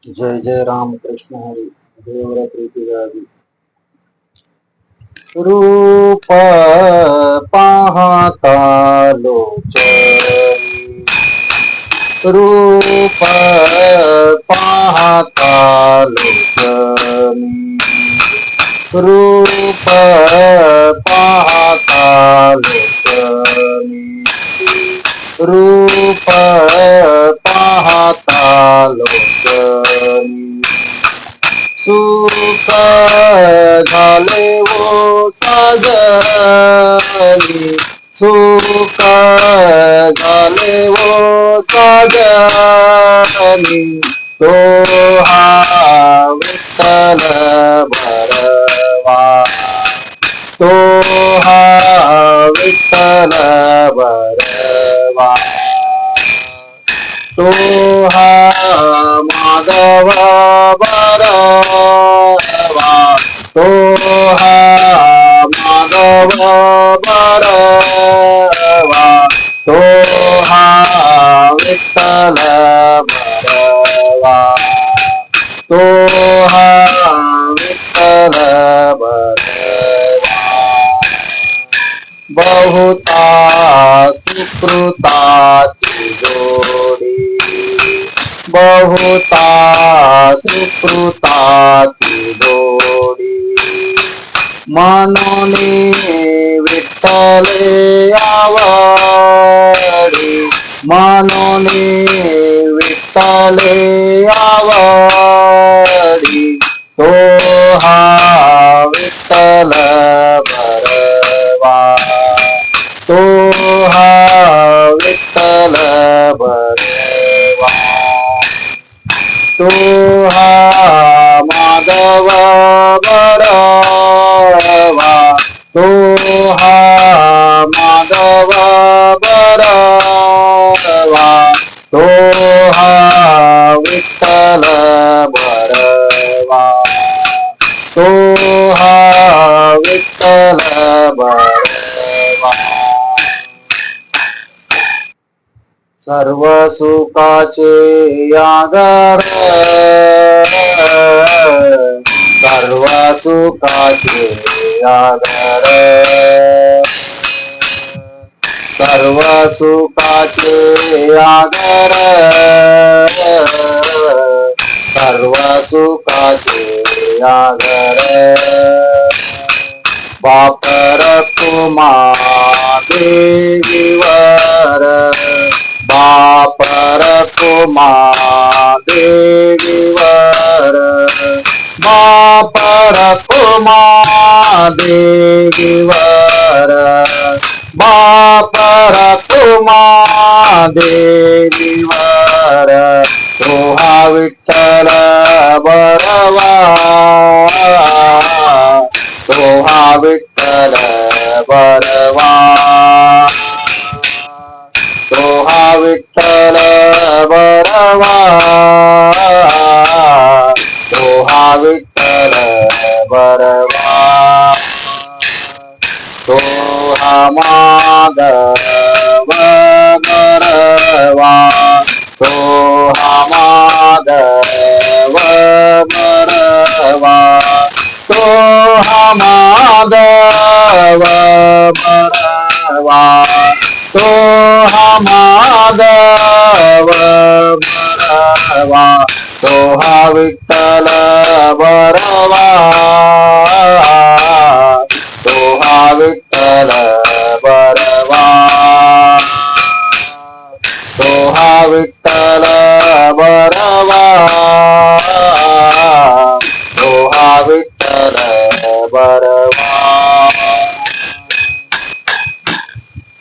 जय जय राम कृष्ण हरी देवरा प्रीती गावी रूप पाहता लोचनी रूप पाहता लोचनी रूप पाहता लोचनी रूप पाहता लोचनी सुख झाले वो साजनी सुख झाले वो साजनी तो हा विठ्ठल बरवा तो हा विठ्ठल बरवा तो हा माधव बरवा तो हा माधव बरवा तो हा विठ्ठल बरवा तो हा विठ्ठल बरवा बहुता सुकृताची जोडी बहुता सुकृताची जोडी म्हणून विठ्ठले आवडी म्हणून विठ्ठले आवडी तो हा विठ्ठल बरवा तो हा विठ्ठल बरवा तो हा माधव बरवा तो हा माधव बरवा तो हा विठ्ठल बरवा तो हा विठ्ठल बरवा सर्व सुखाचे आधार सर्व सुखाचे आधार सर्व सुखाचे आधार सर्व सुखाचे आधार बापर कुमा देवीवर बापर कुमा देवीवर बापर कुमा देवीवर बापर कुमा देवीवर तो हा विठ्ठल बरवा तो हा विठ्ठल बरवा तो हा विठ्ठल बरवा तो हा विठ्ठल बरवा तो हा माधव बरवा तो हा माधव बरवा तो हा माधव बरवा तो हा माधव बरवा तो हा विठ्ठल बरवा तो हा विठ्ठल बरवा तो हा विठ्ठल बरवा तो हा विठ्ठल बरवा